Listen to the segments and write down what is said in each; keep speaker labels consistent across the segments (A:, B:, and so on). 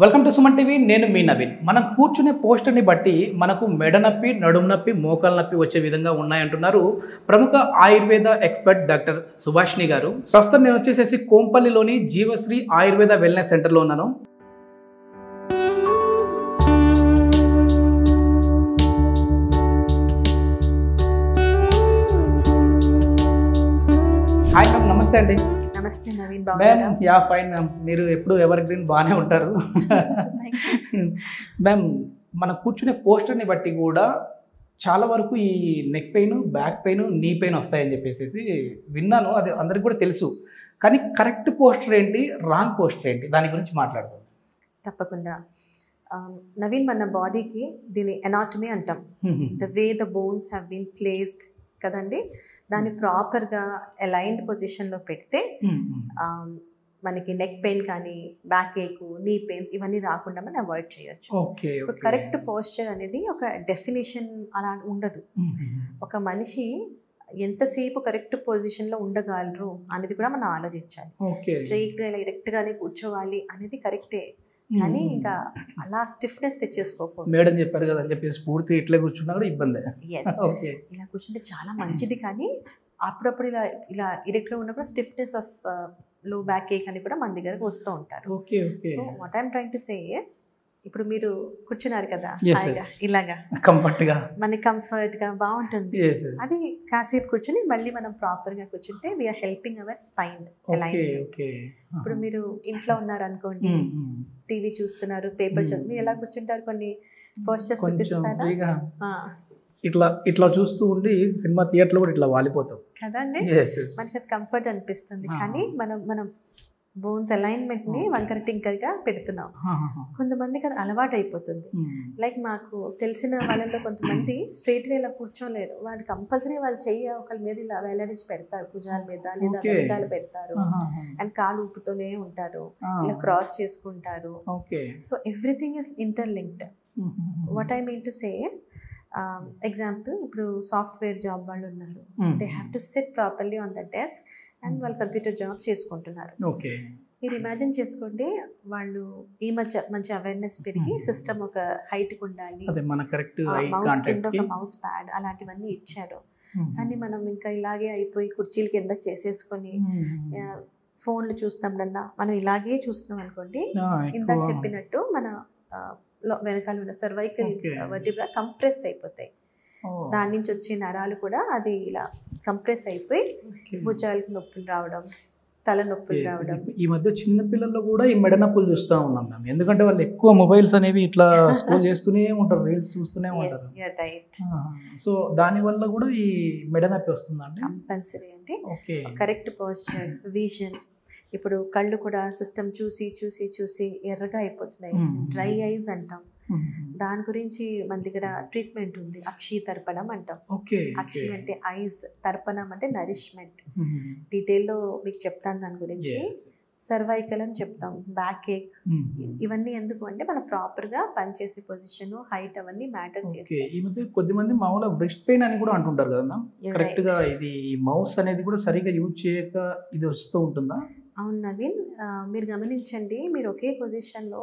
A: Welcome to Suman TV. నేను మీ నవీన్. మనం కూర్చునే పోస్టర్ని బట్టి మనకు మెడ నొప్పి, నడుము నొప్పి, మోకాల నొప్పి వచ్చే విధంగా ఉన్నాయంటున్నారు ప్రముఖ ఆయుర్వేద ఎక్స్పర్ట్ డాక్టర్ సుభాషిణి గారు. ప్రస్తుతం నేను వచ్చేసేసి కోంపల్లిలోని జీవశ్రీ ఆయుర్వేద వెల్నెస్ సెంటర్లో ఉన్నాను. హాయ్ మ్యామ్, నమస్తే అండి.
B: నమస్తే Naveen.
A: Ma'am yeah fine ma'am, మీరు ఎప్పుడు ఎవర్ గ్రీన్ బాగానే ఉంటారు. మ్యామ్, మనం కూర్చునే పోస్టర్ని బట్టి కూడా చాలా వరకు ఈ neck pain, back pain, knee pain వస్తాయని చెప్పేసి విన్నాను. అది అందరికి కూడా తెలుసు. కానీ కరెక్ట్ పోస్టర్ ఏంటి, రాంగ్ పోస్టర్ ఏంటి, దాని గురించి మాట్లాడదాం.
B: తప్పకుండా నవీన్, మన బాడీకి దీని ఎనాటమీ అంటాం. The way the bones have been placed కదండి, దాన్ని ప్రాపర్గా అలైన్డ్ పొజిషన్లో పెడితే మనకి నెక్ పెయిన్ కానీ, బ్యాక్ ఏక్, నీ పెయిన్ ఇవన్నీ రాకుండా మనం అవాయిడ్ చేయొచ్చు. ఇప్పుడు కరెక్ట్ పోస్చర్ అనేది ఒక డెఫినేషన్ అలా ఉండదు. ఒక మనిషి ఎంతసేపు కరెక్ట్ పొజిషన్లో ఉండగలరు అనేది కూడా మనం ఆలోచించాలి. స్ట్రైట్గా ఇలా ఎరెక్ట్గానే కూర్చోవాలి అనేది కరెక్టే, కానీ ఇంకా అలా స్టిఫ్నెస్ తెచ్చేసుకోకూడదు.
A: మేడం చెప్పారు కదా అని చెప్పేసి పూర్తి ఇట్లా కూర్చున్నా కూడా ఇబ్బంది.
B: ఇలా కూర్చుంటే చాలా మంచిది, కానీ అప్పుడప్పుడు ఇలా ఇలా ఇరెక్ట్గా ఉన్నప్పుడు స్టిఫ్నెస్ ఆఫ్ లో బ్యాక్ ఏక్ అని కూడా మన దగ్గరకు వస్తూ ఉంటారు. So what I'm trying to say is, ఇప్పుడు మీరు కూర్చున్నారు కదా ఇలాగా
A: కంఫర్ట్గా,
B: మనకి కంఫర్ట్గా బాగుంటుంది. అది కాసేపు కూర్చుని మళ్ళీ మనం ప్రాపర్గా కూర్చుంటే we are helping our spine alignment. ఇప్పుడు మీరు ఇంట్లో ఉన్నారు అనుకోండి, టీవీ చూస్తున్నారు, పేపర్ చదువు, ఎలా కూర్చుంటారు? కొన్ని పోస్టర్స్ చూపిస్తారా?
A: ఇట్లా ఇట్లా చూస్తూ ఉండి సినిమా థియేటర్లో కూడా ఇట్లా వాలిపోతాం
B: కదండి. మనకి కంఫర్ట్ అనిపిస్తుంది, కానీ మనం బోన్స్ అలైన్మెంట్ని వంకర టింకర్గా పెడుతున్నాం. కొంతమందికి అది అలవాటు అయిపోతుంది. లైక్ మాకు తెలిసిన వాళ్ళలో కొంతమంది స్ట్రైట్గా ఇలా కూర్చోలేరు. వాళ్ళు కంపల్సరీ వాళ్ళు చెయ్యి ఒకళ్ళ మీద ఇలా వేలాడించి పెడతారు, భుజాల మీద లేదా వెనకాల పెడతారు, అండ్ కాలు ఊపుతూనే ఉంటారు, ఇలా క్రాస్ చేసుకుంటారు. So everything is interlinked. What I mean to say is, example, ఇప్పుడు సాఫ్ట్వేర్ జాబ్ వాళ్ళు ఉన్నారు, they have to SIT properly on the desk and వాళ్ళు కంప్యూటర్ జాబ్ చేసుకుంటున్నారు. మీరు ఇమాజిన్ చేసుకోండి, వాళ్ళు ఈ మధ్య మంచి అవేర్నెస్ పెరిగి సిస్టమ్ ఒక హైట్కి ఉండాలి, మౌస్ కింద ఒక మౌస్ ప్యాడ్ అలాంటివన్నీ ఇచ్చారు. కానీ మనం ఇంకా ఇలాగే అయిపోయి కుర్చీల కింద చేసేసుకొని ఫోన్లు చూస్తామన్నా మనం ఇలాగే చూస్తున్నాం అనుకోండి, ఇందాక చెప్పినట్టు మన వెనకాల ఉన్న సర్వైకల్ వర్టిబ్రా కంప్రెస్ అయిపోతాయి. దాని నుంచి వచ్చే నరాలు కూడా అది ఇలా కంప్రెస్ అయిపోయి భుజాలకు నొప్పులు రావడం, తల నొప్పులు రావడం.
A: ఈ మధ్య చిన్న పిల్లల్లో కూడా ఈ మెడ నొప్పులు చూస్తూ ఉన్నాం మేము, ఎందుకంటే వాళ్ళు ఎక్కువ మొబైల్స్ అనేవి ఇట్లా స్క్రోల్ చేస్తూనే ఉంటారు, రీల్స్ చూస్తూనే ఉంటారు. సో దానివల్ల కూడా ఈ మెడ నొప్పి వస్తుందండి.
B: కంపల్సరీ అండి. Correct posture, vision. ఇప్పుడు కళ్ళు కూడా సిస్టమ్ చూసి చూసి చూసి ఎర్రగా అయిపోతున్నాయి, డ్రై ఐస్ అంటాం. దాని గురించి మన దగ్గర ట్రీట్మెంట్ ఉంది, అక్షి తర్పణం అంటాం. అక్షి అంటే ఐస్, తర్పణం అంటే నరిష్మెంట్. డీటెయిల్లో మీకు చెప్తాను దాని గురించి. సర్వైకల్ అని చెప్తాం, బ్యాక్ ఏక్, ఇవన్నీ ఎందుకు అంటే మనం ప్రాపర్గా పనిచేసే పొజిషన్, హైట్ అవన్నీ మ్యాటర్ చేస్తాయి.
A: ఈ మధ్య కొద్దిమంది మామూలుగా బ్రెస్ట్ పెయిన్ అని కూడా అంటుంటారు కదా, కరెక్ట్గా ఇది మౌస్ అనేది కూడా సరిగా యూజ్ చేయక ఇది వస్తూ ఉంటుందా?
B: అవును నవీన్, మీరు గమనించండి, మీరు ఒకే పొజిషన్లో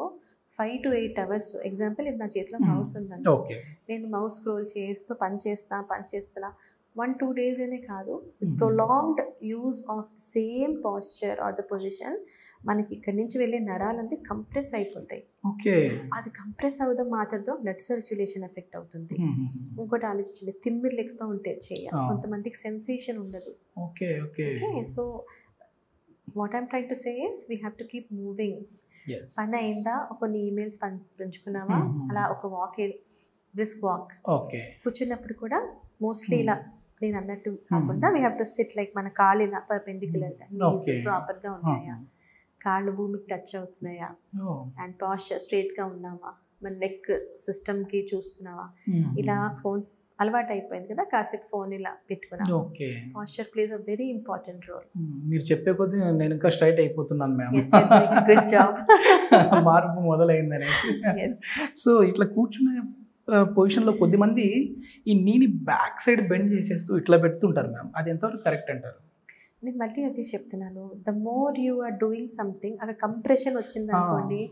B: 5 to 8 hours, ఎగ్జాంపుల్ ఇది నా చేతిలో మౌస్ ఉందండి, నేను మౌస్ స్క్రోల్ చేస్తూ పని చేస్తున్నా 1-2 days అనే కాదు, prolonged use of the same posture or the position మనకి ఇక్కడి నుంచి వెళ్ళే నరాలంటే కంప్రెస్ అయిపోతాయి. అది కంప్రెస్ అవ్వడం మాత్రంతో బ్లడ్ సర్క్యులేషన్ ఎఫెక్ట్ అవుతుంది. ఇంకోటి ఆలోచించండి, తిమ్మిర్లు ఎక్కుతూ ఉంటే చేయ, కొంతమందికి సెన్సేషన్ ఉండదు. So what I'm trying to say is, we have to keep moving. పని అయిందా, కొన్ని ఈమెయిల్స్ పంచుకున్నావా, అలా ఒక వాక్, బ్రిస్క్ వాక్, కూర్చున్నప్పుడు కూడా మోస్ట్లీ ఇలా నేను అన్నట్టు కాకుండా we have to SIT like మన కాళ్ళు ఇలా పర్పెండిక్యులర్గా, నీస్ ప్రాపర్గా ఉన్నాయా, కాళ్ళు భూమికి టచ్ అవుతున్నాయా, అండ్ పాస్చర్ స్ట్రైట్గా ఉన్నావా, మన నెక్ సిస్టమ్కి చూస్తున్నావా. ఇలా ఫోన్ అలవాటు అయిపోయింది కదా, కాసేపు ఫోన్ ఇలా పెట్టుకున్నా. Posture plays a very important role.
A: మీరు చెప్పే కొద్దీ నేను ఇంకా స్ట్రైట్ అయిపోతున్నాను మ్యామ్.
B: Good job.
A: మార్పు మొదలైందని. సో ఇట్లా కూర్చునే పొజిషన్లో కొద్దిమంది ఈ నీని బ్యాక్ సైడ్ బెండ్ చేసేస్తూ ఇట్లా పెడుతుంటారు మ్యామ్, అది ఎంతవరకు కరెక్ట్ అంటారు?
B: నేను మళ్ళీ అదే చెప్తున్నాను, the more you are doing something, అక్కడ కంప్రెషన్ వచ్చింది అనుకోండి,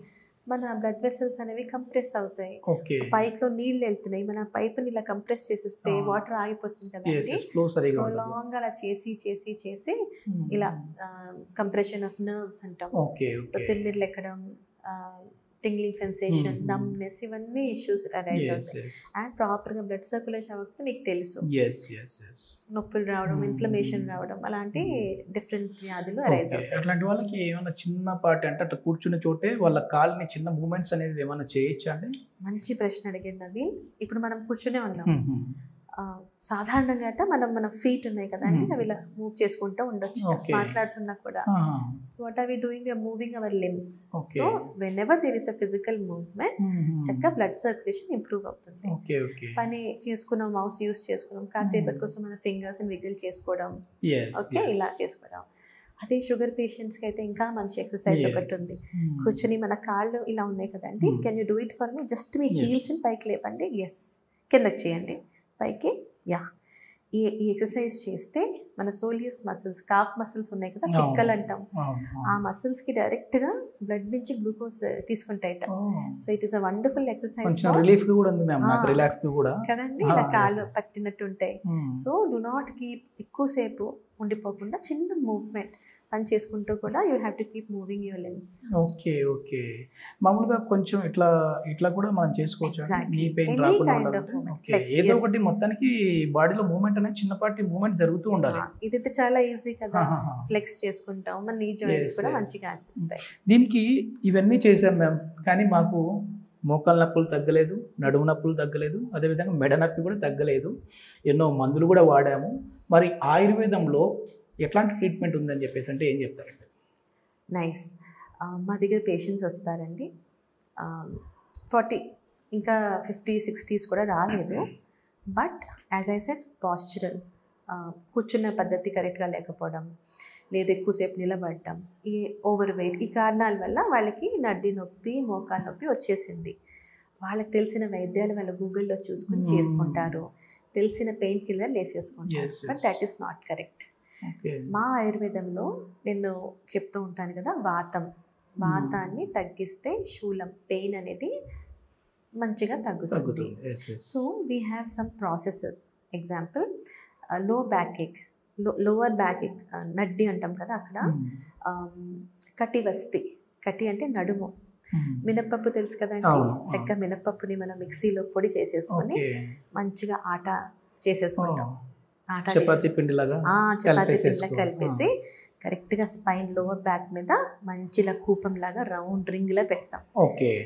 B: మన బ్లడ్ వెసల్స్ అనేవి కంప్రెస్ అవుతాయి.
A: ఓకే.
B: పైప్లో నీళ్ళు వెళ్తున్నాయి, మన పైప్ని ఇలా కంప్రెస్ చేసిస్తే వాటర్ ఆగిపోతుంది కదండి.
A: ఫ్లో సరిగా ఉండదు.
B: లాంగ్ అలా చేసి చేసి చేసి ఇలా కంప్రెషన్ ఆఫ్ నర్వ్స్ అంటాం.
A: ఓకే.
B: సో తిమ్మిర్లు ఎక్కడం, టింగ్లింగ్ సెన్సేషన్, నమ్నెస్, ఇవన్నీ ఇష్యూస్ అరైజ్ అవుతాయి. అండ్ ప్రాపర్గా బ్లడ్ సర్క్యులేషన్ అవ్వకపోతే మీకు తెలుసు నొప్పులు రావడం, ఇన్ఫ్లమేషన్ రావడం, అలాంటి డిఫరెంట్ వ్యాధులు అరైజ్ అవుతాయి.
A: అట్లాంటి వాళ్ళకి ఏమైనా చిన్నపాటి అంటే అట్లా కూర్చున్న చోటే వాళ్ళ కాల్ని చిన్న మూమెంట్స్ అనేది ఏమైనా చేయొచ్చా అండి?
B: మంచి ప్రశ్న అడిగింది అవి. ఇప్పుడు మనం కూర్చునే ఉన్నాం, సాధారణంగా అంటే మన ఫీట్ ఉన్నాయి కదండి, అవి ఇలా మూవ్ చేసుకుంటూ ఉండొచ్చు మాట్లాడుతున్నా కూడా. So what are we doing, we are moving our limbs. So whenever there is a physical movement చక్కగా బ్లడ్ సర్క్యులేషన్ ఇంప్రూవ్ అవుతుంది. పని చేసుకున్నాం, మౌస్ యూస్ చేసుకున్నాం, కాసేపటి కోసం మన ఫింగర్స్ విగిల్ చేసుకోవడం, ఓకే ఇలా చేసుకోవడం. అదే షుగర్ పేషెంట్స్కి అయితే ఇంకా మంచి ఎక్సర్సైజ్ ఒకటి ఉంది. కూర్చొని మన కాళ్ళు ఇలా ఉన్నాయి కదండి, can you do it for me? Just మీ హీల్స్ని పైకి లేపండి, ఎస్ కిందకి చేయండి, పైకి, యా. ఈ ఎక్సర్సైజ్ చేస్తే మన సోలియస్ మసిల్స్, కాఫ్ మసిల్స్ ఉన్నాయి కదా, పిక్కలు అంటాం, ఆ మసిల్స్కి డైరెక్ట్గా బ్లడ్ నుంచి గ్లూకోజ్ తీసుకుంటాయిట. So it is a wonderful exercise కదండి, ఇలా కాళ్ళు పట్టినట్టు ఉంటాయి. సో డు నాట్ కీప్ ఎక్కువసేపు ఉండిపోకుండా చిన్న మూవ్మెంట్ పని చేసుకుంటూ కూడా you have to keep moving your limbs.
A: Okay. మామూలుగా కొంచెం ఇట్లా కూడా మనం చేసుకోవచ్చు. ఏదో ఒకటి మొత్తానికి బాడీలో మూవ్మెంట్ అనేది చిన్నపాటి మూవ్మెంట్ జరుగుతూ ఉండాలి.
B: ఇదైతే చాలా ఈజీ కదా, ఫ్లెక్స్ చేసుకుంటాం, మన నీ జాయింట్స్ కూడా మంచిగా అనిపిస్తాయి.
A: దీనికి ఇవన్నీ చేసాం మ్యామ్, కానీ మాకు మోకాళ్ళ నొప్పులు తగ్గలేదు, నడుము నొప్పులు తగ్గలేదు, అదేవిధంగా మెడ నొప్పి కూడా తగ్గలేదు. ఎన్నో మందులు కూడా వాడాము. మరి ఆయుర్వేదంలో ఎట్లాంటి ట్రీట్మెంట్ ఉందని చెప్పేసి అంటే ఏం చెప్తారండి?
B: నైస్. మా దగ్గర పేషెంట్స్ వస్తారండి 40 ఇంకా 50, 60s కూడా రాలేదు. బట్ యాజ్ ఐ సెడ్, పాస్చురల్, కూర్చున్న పద్ధతి కరెక్ట్గా లేకపోవడం, లేదా ఎక్కువసేపు నిలబడటం, ఈ ఓవర్ వెయిట్, ఈ కారణాల వల్ల వాళ్ళకి నడ్డి నొప్పి, మోకాలు నొప్పి వచ్చేసింది. వాళ్ళకి తెలిసిన వైద్యాలు వాళ్ళు గూగుల్లో చూసుకుని చేసుకుంటారు, తెలిసిన పెయిన్ కిల్లర్ వేసేసుకుంటారు. But that is not correct. మా ఆయుర్వేదంలో నేను చెప్తూ ఉంటాను కదా, వాతాన్ని తగ్గిస్తే శూలం, పెయిన్ అనేది మంచిగా తగ్గుతుంది. So we have some processes. Example, లో బ్యాక్ ఏక్, లోవర్ బ్యాక్ ఏక్, నడ్డి అంటాం కదా, అక్కడ కటి అంటే నడుము. మినప్పప్పు తెలుసు కదండి, చక్కగా మినప్పప్పుని మనం మిక్సీలో పొడి చేసేసుకొని మంచిగా ఆట చేసేసుకుంటాం.
A: చపాతీ పిండిలాగా
B: కలిపేసి కరెక్ట్గా స్పైన్, లోవర్ బ్యాక్ మీద మంచిగా కూపం లాగా రౌండ్ రింగ్ లా పెడతాం.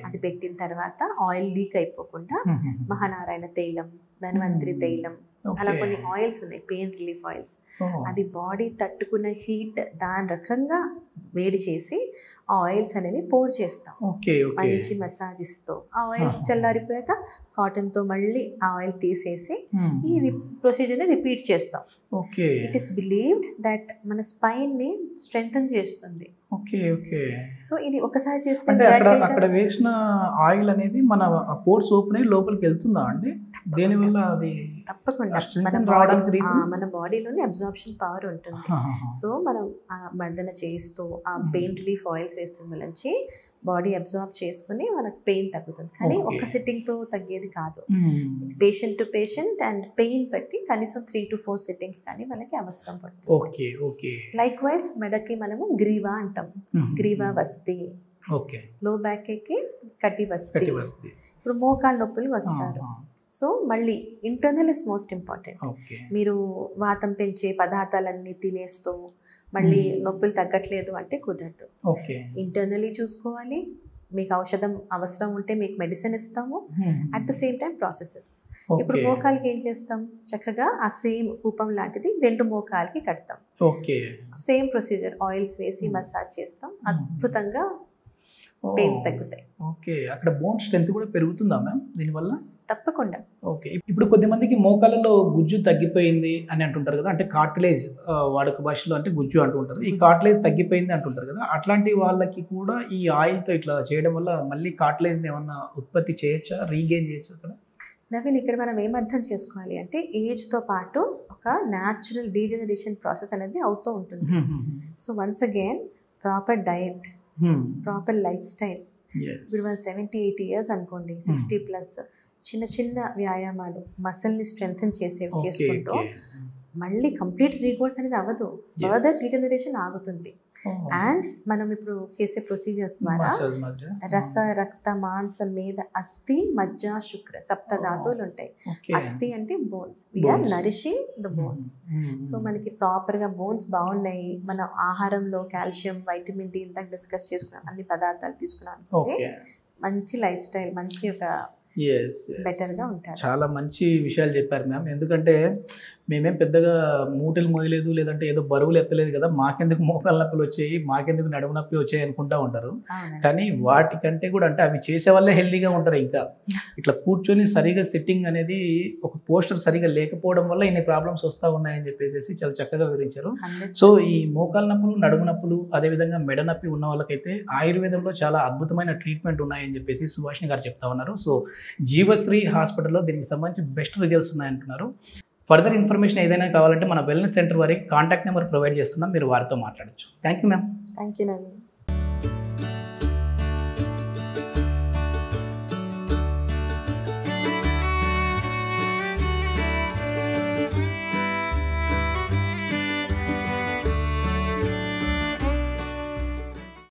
B: అది పెట్టిన తర్వాత ఆయిల్ లీక్ అయిపోకుండా మహానారాయణ తైలం, ధన్వంతరి తైలం, అలా కొన్ని ఆయిల్స్ ఉన్నాయి, పెయిన్ రిలీఫ్ ఆయిల్స్. అది బాడీ తట్టుకున్న హీట్ దాని రకంగా వేడి చేసి ఆ ఆయిల్స్ అనేవి పోర్ చేస్తాం. మంచి మసాజ్ ఇస్తూ ఆ ఆయిల్ చల్లారిపోయాక కాటన్తో మళ్ళీ ఆ ఆయిల్ తీసేసి ఈ ప్రొసీజర్ని రిపీట్ చేస్తాం. ఇట్ ఈస్ బిలీవ్డ్ దట్ మన స్పైన్ని స్ట్రెంగ్తన్ చేస్తుంది. సో ఇది ఒకసారి చేస్తే
A: అక్కడ వేసిన ఆయిల్ అనేది మన పోర్స్ ఓపెన్ అయ్యి లోపలికి వెళ్తుందా అండి? దేనివల్ల అది?
B: తప్పకుండా మన బాడీలోని అబ్జార్ప్షన్ పవర్ ఉంటుంది. సో మనం మర్దన చేస్తూ ఆ పెయిన్ రిలీఫ్ ఆయిల్స్ వేస్తున్న నుంచి బాడీ అబ్జార్బ్ చేసుకుని మనకు పెయిన్ తగ్గుతుంది. కానీ ఒక సిట్టింగ్తో తగ్గేది కాదు. Patient to patient and pain బట్టి కనీసం 3 to 4 సిట్టింగ్స్ కానీ మనకి అవసరం పడుతుంది. లైక్ వైజ్ మెడకి మనము గ్రీవా అంటాం, గ్రీవా వస్తే, లో బ్యాక్ కి కటి వస్తే. ఇప్పుడు మోకాలు నొప్పులు వస్తారు. సో మళ్ళీ ఇంటర్నల్ ఇస్ మోస్ట్ ఇంపార్టెంట్. మీరు వాతం పెంచే పదార్థాలన్నీ తినేస్తూ మళ్ళీ నొప్పులు తగ్గట్లేదు అంటే కుదరదు. ఇంటర్నలీ చూసుకోవాలి. మీకు ఔషధం అవసరం ఉంటే మీకు మెడిసిన్ ఇస్తాము. At the same time processes. ఇప్పుడు మోకాలకి ఏం చేస్తాం, చక్కగా ఆ సేమ్ కూపం లాంటిది 2 మోకాలకి కడతాం. సేమ్ ప్రొసీజర్, ఆయిల్స్ వేసి మసాజ్ చేస్తాం. అద్భుతంగా పెయిన్స్ తగ్గుతాయి.
A: అక్కడ బోన్ స్ట్రెంత్ కూడా పెరుగుతుందా మ్యామ్ దీనివల్ల?
B: తప్పకుండా.
A: ఇప్పుడు కొద్దిమందికి మోకాళ్ళలో గుజ్జు తగ్గిపోయింది అని అంటుంటారు కదా, అంటే కార్టిలేజ్ వాడుక భాషలో అంటే గుజ్జు అంటూ ఉంటారు. ఈ కార్టిలేజ్ తగ్గిపోయింది అంటుంటారు కదా, అట్లాంటి వాళ్ళకి కూడా ఈ ఆయిల్తో ఇట్లా చేయడం వల్ల మళ్ళీ కార్టిలేజ్ని ఏమన్నా ఉత్పత్తి చేయొచ్చా, రీగెయిన్ చేయొచ్చా? అక్కడ
B: నవీన్, ఇక్కడ మనం ఏం అర్థం చేసుకోవాలి అంటే ఏజ్తో పాటు ఒక న్యాచురల్ డీజనరేషన్ ప్రాసెస్ అనేది అవుతూ ఉంటుంది. So once again proper diet, proper life style, ఇప్పుడు మనం 70-80 ఇయర్స్ అనుకోండి, 60+ చిన్న చిన్న వ్యాయామాలు మసిల్ని స్ట్రెంగ్తన్ చేసుకుంటూ మళ్ళీ కంప్లీట్ రీగ్రోత్ అనేది అవ్వదు, ఫర్దర్ డీజనరేషన్ ఆగుతుంది. అండ్ మనం ఇప్పుడు చేసే ప్రొసీజర్స్ ద్వారా రస రక్త మాంస మేధ అస్థి మజ్జ శుక్ర సప్త ధాతువులు ఉంటాయి. అస్థి అంటే bones, we are nourishing the bones. So మనకి ప్రాపర్గా బోన్స్ బాగున్నాయి, మన ఆహారంలో కాల్షియం వైటమిన్ డి ఇందాక డిస్కస్ చేసుకున్నాం, అన్ని పదార్థాలు తీసుకున్నాం అంటే మంచి లైఫ్ స్టైల్, మంచి ఒక బెటర్గా ఉంటారు.
A: చాలా మంచి విషయాలు చెప్పారు మ్యామ్. ఎందుకంటే మేమేం పెద్దగా మూటలు మోయలేదు, లేదంటే ఏదో బరువులు ఎత్తలేదు కదా, మాకెందుకు మోకాళ్ళ నొప్పులు వచ్చాయి, మాకెందుకు నడుము నొప్పి వచ్చాయి అనుకుంటా ఉంటారు. కానీ వాటికంటే కూడా అంటే అవి చేసే వాళ్ళే హెల్దీగా ఉంటారు. ఇంకా ఇట్లా కూర్చొని సరిగా సిట్టింగ్ అనేది ఒక పోస్టర్ సరిగా లేకపోవడం వల్ల ఇన్ని ప్రాబ్లమ్స్ వస్తూ ఉన్నాయని చెప్పేసి చాలా చక్కగా వివరించారు. సో ఈ మోకాళ్ళ నొప్పులు, నడుము నొప్పులు, అదేవిధంగా మెడ నొప్పి ఉన్న వాళ్ళకైతే ఆయుర్వేదంలో చాలా అద్భుతమైన ట్రీట్మెంట్ ఉన్నాయని చెప్పేసి సుభాషిణి గారు చెప్తా ఉన్నారు. సో జీవశ్రీ హాస్పిటల్లో దీనికి సంబంధించి బెస్ట్ రిజల్ట్స్ ఉన్నాయంటున్నారు. ఫర్దర్ ఇన్ఫర్మేషన్ ఏదైనా కావాలంటే మన వెల్నెస్ సెంటర్ వారికి కాంటాక్ట్ నెంబర్ ప్రొవైడ్ చేస్తున్నాం, మీరు వారితో మాట్లాడచ్చు. Thank you ma'am.
B: Thank you Naveen.